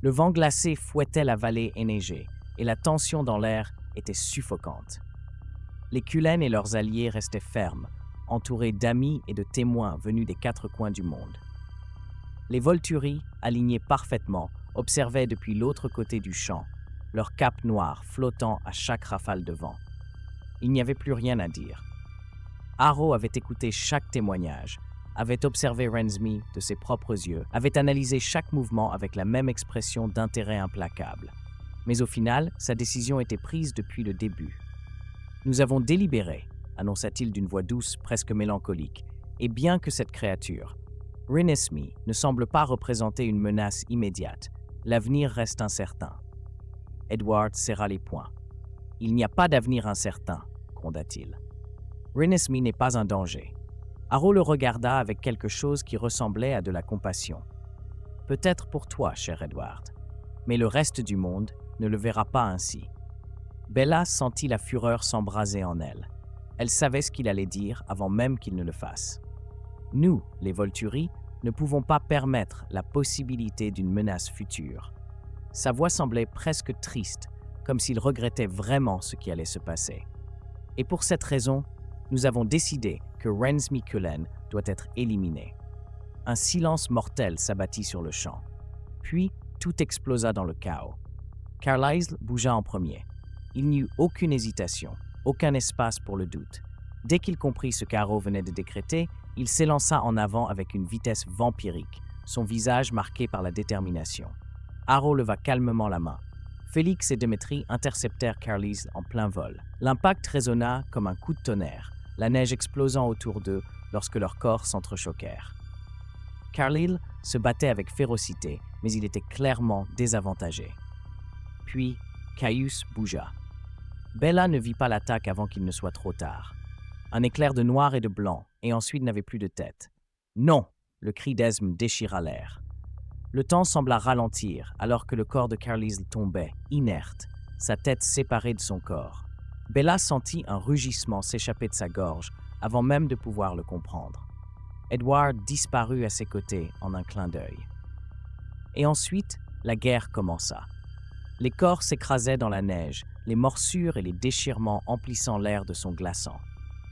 Le vent glacé fouettait la vallée enneigée et la tension dans l'air était suffocante. Les Cullen et leurs alliés restaient fermes, entourés d'amis et de témoins venus des quatre coins du monde. Les Volturi, alignés parfaitement, observaient depuis l'autre côté du champ, leurs capes noires flottant à chaque rafale de vent. Il n'y avait plus rien à dire. Harrow avait écouté chaque témoignage, avait observé Rensby de ses propres yeux, avait analysé chaque mouvement avec la même expression d'intérêt implacable. Mais au final, sa décision était prise depuis le début. « Nous avons délibéré », annonça-t-il d'une voix douce, presque mélancolique, « et bien que cette créature, Rinisme, ne semble pas représenter une menace immédiate, l'avenir reste incertain. » Edward serra les poings. « Il n'y a pas d'avenir incertain, » gronda-t-il. « Rinisme n'est pas un danger. » Harrow le regarda avec quelque chose qui ressemblait à de la compassion. « Peut-être pour toi, cher Edward, mais le reste du monde ne le verra pas ainsi. » Bella sentit la fureur s'embraser en elle. Elle savait ce qu'il allait dire avant même qu'il ne le fasse. Nous, les Volturi, ne pouvons pas permettre la possibilité d'une menace future. Sa voix semblait presque triste, comme s'il regrettait vraiment ce qui allait se passer. Et pour cette raison, nous avons décidé que Rensby Cullen doit être éliminé. Un silence mortel s'abattit sur le champ. Puis, tout explosa dans le chaos. Carlisle bougea en premier. Il n'y eut aucune hésitation, aucun espace pour le doute. Dès qu'il comprit ce qu'Harrow venait de décréter, il s'élança en avant avec une vitesse vampirique, son visage marqué par la détermination. Harrow leva calmement la main. Félix et Demetri interceptèrent Carlisle en plein vol. L'impact résonna comme un coup de tonnerre, la neige explosant autour d'eux lorsque leurs corps s'entrechoquèrent. Carlisle se battait avec férocité, mais il était clairement désavantagé. Puis, Caius bougea. Bella ne vit pas l'attaque avant qu'il ne soit trop tard. Un éclair de noir et de blanc, et ensuite n'avait plus de tête. « Non !» le cri d'Esme déchira l'air. Le temps sembla ralentir alors que le corps de Carlisle tombait, inerte, sa tête séparée de son corps. Bella sentit un rugissement s'échapper de sa gorge avant même de pouvoir le comprendre. Edward disparut à ses côtés en un clin d'œil. Et ensuite, la guerre commença. Les corps s'écrasaient dans la neige, les morsures et les déchirements emplissant l'air de son glaçant.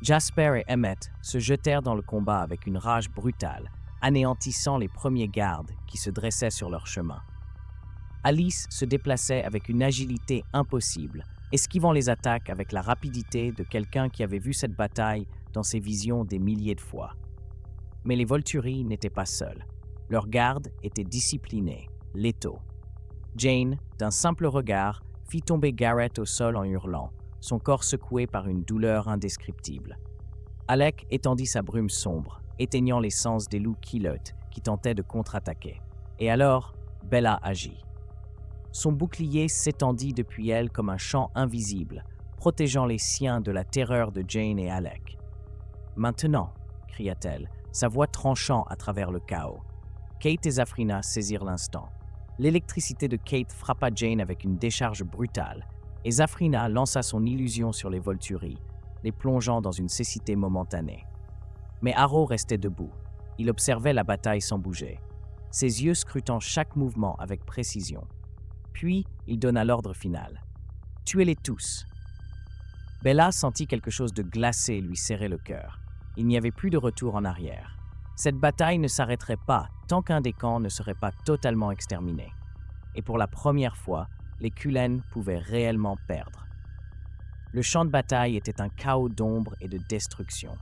Jasper et Emmett se jetèrent dans le combat avec une rage brutale, anéantissant les premiers gardes qui se dressaient sur leur chemin. Alice se déplaçait avec une agilité impossible, esquivant les attaques avec la rapidité de quelqu'un qui avait vu cette bataille dans ses visions des milliers de fois. Mais les Volturi n'étaient pas seuls. Leurs gardes étaient disciplinés, létaux. Jane, d'un simple regard, fit tomber Garrett au sol en hurlant, son corps secoué par une douleur indescriptible. Alec étendit sa brume sombre, éteignant les sens des loups Kilote qui tentaient de contre-attaquer. Et alors, Bella agit. Son bouclier s'étendit depuis elle comme un champ invisible, protégeant les siens de la terreur de Jane et Alec. « Maintenant !» cria-t-elle, sa voix tranchant à travers le chaos. Kate et Zafrina saisirent l'instant. L'électricité de Kate frappa Jane avec une décharge brutale, et Zafrina lança son illusion sur les Volturi, les plongeant dans une cécité momentanée. Mais Harrow restait debout. Il observait la bataille sans bouger, ses yeux scrutant chaque mouvement avec précision. Puis, il donna l'ordre final. « Tuez-les tous !» Bella sentit quelque chose de glacé lui serrer le cœur. Il n'y avait plus de retour en arrière. Cette bataille ne s'arrêterait pas tant qu'un des camps ne serait pas totalement exterminé. Et pour la première fois, les Cullen pouvaient réellement perdre. Le champ de bataille était un chaos d'ombre et de destruction.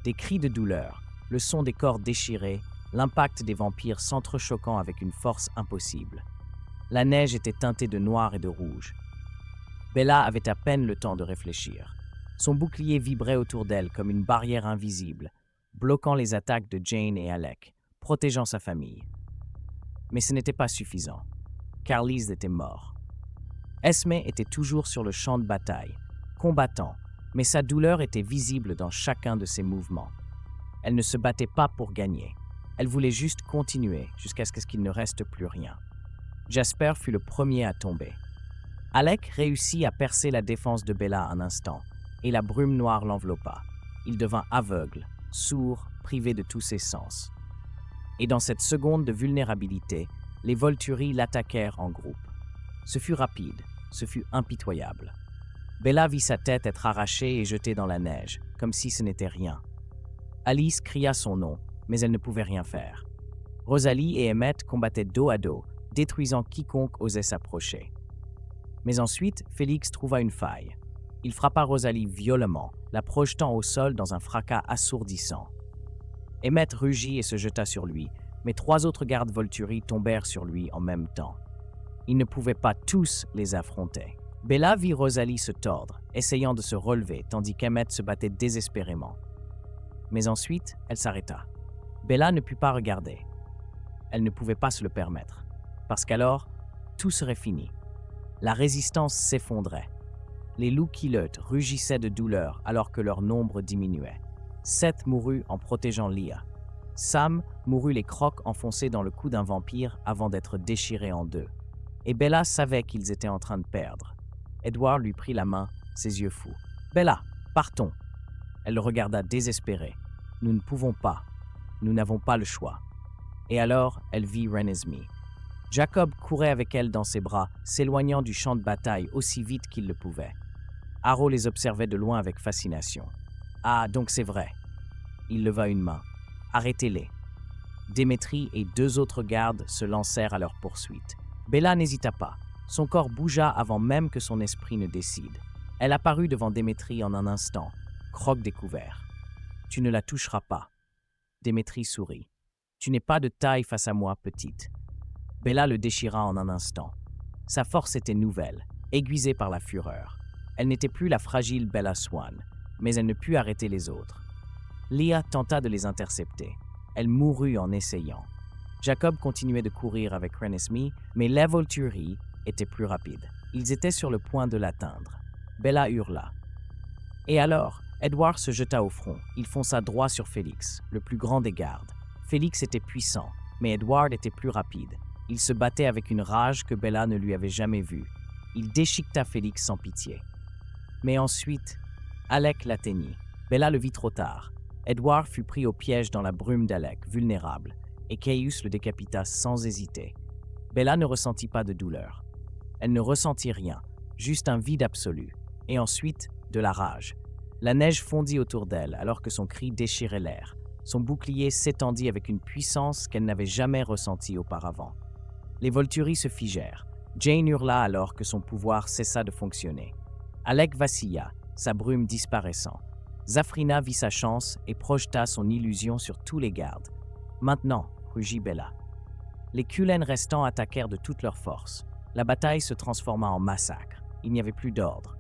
Des cris de douleur, le son des corps déchirés, l'impact des vampires s'entrechoquant avec une force impossible. La neige était teintée de noir et de rouge. Bella avait à peine le temps de réfléchir. Son bouclier vibrait autour d'elle comme une barrière invisible, bloquant les attaques de Jane et Alec, protégeant sa famille. Mais ce n'était pas suffisant. Carlisle était mort. Esme était toujours sur le champ de bataille, combattant, mais sa douleur était visible dans chacun de ses mouvements. Elle ne se battait pas pour gagner. Elle voulait juste continuer jusqu'à ce qu'il ne reste plus rien. Jasper fut le premier à tomber. Alec réussit à percer la défense de Bella un instant, et la brume noire l'enveloppa. Il devint aveugle, sourd, privé de tous ses sens. Et dans cette seconde de vulnérabilité, les Volturi l'attaquèrent en groupe. Ce fut rapide, ce fut impitoyable. Bella vit sa tête être arrachée et jetée dans la neige, comme si ce n'était rien. Alice cria son nom, mais elle ne pouvait rien faire. Rosalie et Emmett combattaient dos à dos, détruisant quiconque osait s'approcher. Mais ensuite, Félix trouva une faille. Il frappa Rosalie violemment, la projetant au sol dans un fracas assourdissant. Emmett rugit et se jeta sur lui, mais 3 autres gardes Volturi tombèrent sur lui en même temps. Ils ne pouvaient pas tous les affronter. Bella vit Rosalie se tordre, essayant de se relever, tandis qu'Emmett se battait désespérément. Mais ensuite, elle s'arrêta. Bella ne put pas regarder. Elle ne pouvait pas se le permettre, parce qu'alors, tout serait fini. La résistance s'effondrait. Les loups Kileut rugissaient de douleur alors que leur nombre diminuait. Seth mourut en protégeant Leah. Sam mourut les crocs enfoncés dans le cou d'un vampire avant d'être déchiré en 2. Et Bella savait qu'ils étaient en train de perdre. Edward lui prit la main, ses yeux fous. « Bella, partons !» Elle le regarda désespérée. « Nous ne pouvons pas. Nous n'avons pas le choix. » Et alors, elle vit Renesmee. Jacob courait avec elle dans ses bras, s'éloignant du champ de bataille aussi vite qu'il le pouvait. Harrow les observait de loin avec fascination. « Ah, donc c'est vrai. » Il leva une main. « Arrêtez-les. » Démétrie et 2 autres gardes se lancèrent à leur poursuite. Bella n'hésita pas. Son corps bougea avant même que son esprit ne décide. Elle apparut devant Démétrie en un instant, croc découvert. « Tu ne la toucheras pas. » Démétrie sourit. « Tu n'es pas de taille face à moi, petite. » Bella le déchira en un instant. Sa force était nouvelle, aiguisée par la fureur. Elle n'était plus la fragile Bella Swan, mais elle ne put arrêter les autres. Leah tenta de les intercepter. Elle mourut en essayant. Jacob continuait de courir avec Renesmee, mais les Volturi étaient plus rapides. Ils étaient sur le point de l'atteindre. Bella hurla. Et alors, Edward se jeta au front. Il fonça droit sur Félix, le plus grand des gardes. Félix était puissant, mais Edward était plus rapide. Il se battait avec une rage que Bella ne lui avait jamais vue. Il déchiqueta Félix sans pitié. Mais ensuite, Alec l'atteignit. Bella le vit trop tard. Edward fut pris au piège dans la brume d'Alec, vulnérable, et Caius le décapita sans hésiter. Bella ne ressentit pas de douleur. Elle ne ressentit rien, juste un vide absolu, et ensuite de la rage. La neige fondit autour d'elle alors que son cri déchirait l'air. Son bouclier s'étendit avec une puissance qu'elle n'avait jamais ressentie auparavant. Les Volturi se figèrent. Jane hurla alors que son pouvoir cessa de fonctionner. Alec vacilla, sa brume disparaissant. Zafrina vit sa chance et projeta son illusion sur tous les gardes. « Maintenant !» rugit Bella. Les Cullen restants attaquèrent de toute leur force. La bataille se transforma en massacre. Il n'y avait plus d'ordre,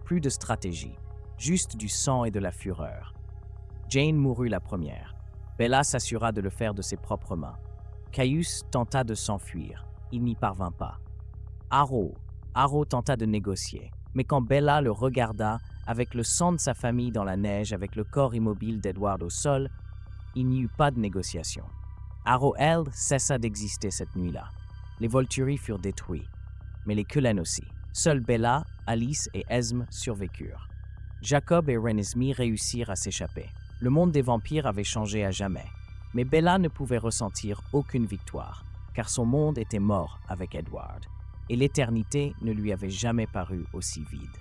plus de stratégie, juste du sang et de la fureur. Jane mourut la première. Bella s'assura de le faire de ses propres mains. Caius tenta de s'enfuir. Il n'y parvint pas. Harrow tenta de négocier. Mais quand Bella le regarda, avec le sang de sa famille dans la neige, avec le corps immobile d'Edward au sol, il n'y eut pas de négociation. Harroweld cessa d'exister cette nuit-là. Les Volturi furent détruits, mais les Cullen aussi. Seuls Bella, Alice et Esme survécurent. Jacob et Renesmee réussirent à s'échapper. Le monde des vampires avait changé à jamais, mais Bella ne pouvait ressentir aucune victoire, car son monde était mort avec Edward, et l'éternité ne lui avait jamais paru aussi vide.